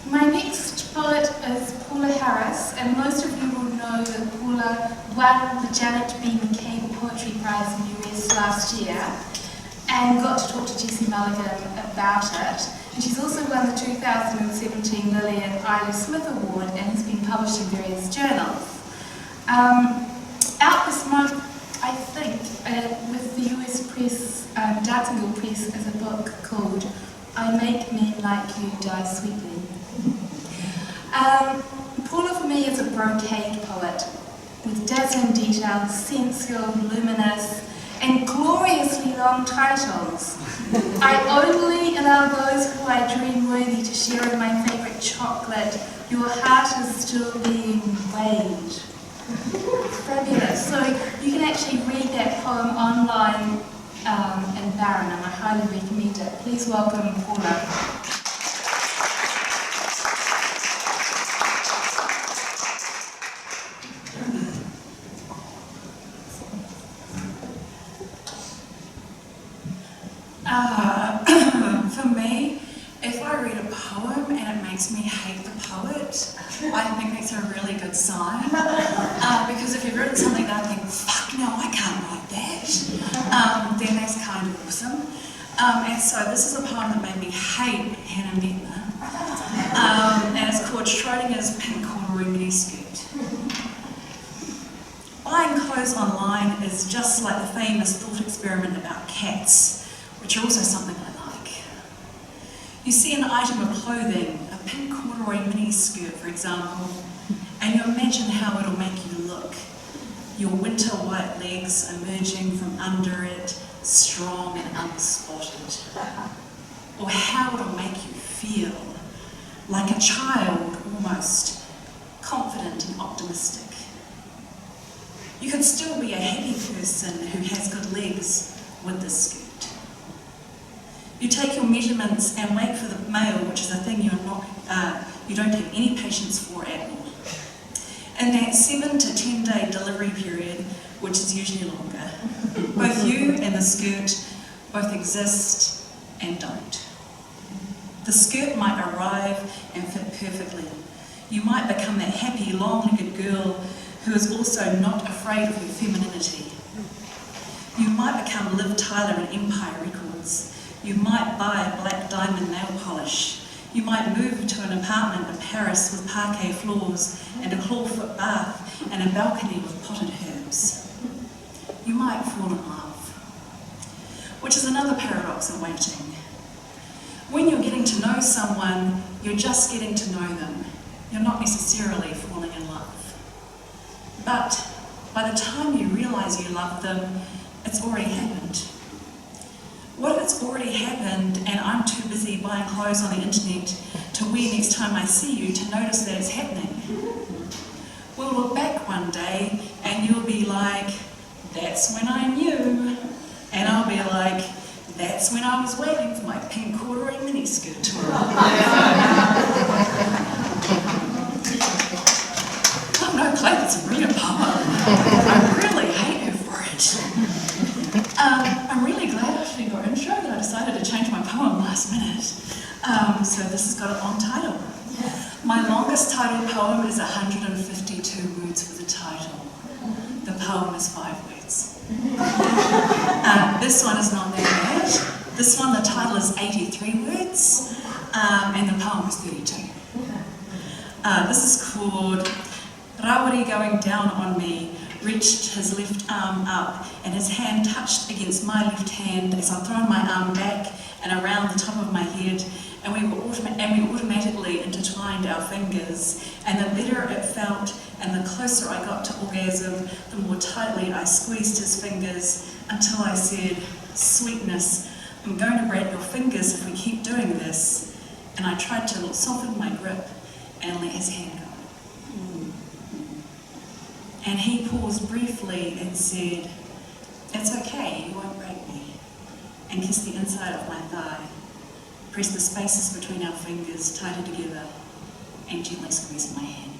My next poet is Paula Harris, and most of you will know that Paula won the Janet B. McCabe Poetry Prize in the US last year and got to talk to Jessie Mulligan about it. And she's also won the 2017 Lillian Ida Smith Award and has been published in various journals. Out this month, I think, with the US Press, Dancing Girl Press, is a book called I Make Men Like You Die Sweetly. Paula for me is a brocade poet with dazzling detail, sensual, luminous, and gloriously long titles. I only allow those who I dream worthy to share in my favourite chocolate. Your heart is still being weighed. Fabulous. So you can actually read that poem online in Barron, and I highly recommend it. Please welcome Paula. For me, if I read a poem and it makes me hate the poet, I think that's a really good sign. Because if you've written something that I think, fuck no, I can't write that, then that's kind of awesome. And so this is a poem that made me hate Hannah Mettner. And it's called Schrödinger's Pink Corduroy Miniskirt. Buying clothes online is just like the famous thought experiment about cats, which are also something I like. You see an item of clothing, a pink corduroy miniskirt for example, and you imagine how it'll make you look. Your winter white legs emerging from under it, strong and unspotted. Or how it'll make you feel, like a child almost, confident and optimistic. You could still be a happy person who has good legs with this skirt. You take your measurements and wait for the mail, which is a thing you don't have any patience for at all. In that 7 to 10 day delivery period, which is usually longer, both you and the skirt both exist and don't. The skirt might arrive and fit perfectly. You might become that happy, long-legged girl who is also not afraid of her femininity. You might become Liv Tyler in Empire Records. You might buy a black diamond nail polish. You might move to an apartment in Paris with parquet floors and a clawfoot bath and a balcony with potted herbs. You might fall in love, which is another paradox in waiting. When you're getting to know someone, you're just getting to know them. You're not necessarily falling in love. But by the time you realise you love them, it's already happened. What if it's already happened and I'm too busy buying clothes on the internet to wear next time I see you to notice that it's happening? We'll look back one day and you'll be like, that's when I knew. And I'll be like, that's when I was waiting for my pink corduroy miniskirt to arrive. Oh no, Clay, that's a brilliant poem. I really hate her for it. I'm really glad after your intro that I decided to change my poem last minute. So this has got a long title. My longest title poem is 152 words for the title. The poem is 5 words. This one is not that bad. This one, the title is 83 words, and the poem is 32. This is called Rawiri Going Down on Me. Reached his left arm up and his hand touched against my left hand as I thrown my arm back and around the top of my head, and we automatically intertwined our fingers, and the better it felt and the closer I got to orgasm, the more tightly I squeezed his fingers until I said, sweetness, I'm going to break your fingers if we keep doing this, and I tried to soften my grip and let his hand go. And he paused briefly and said, it's okay, you won't break me, and kissed the inside of my thigh, pressed the spaces between our fingers tighter together, and gently squeezed my hand.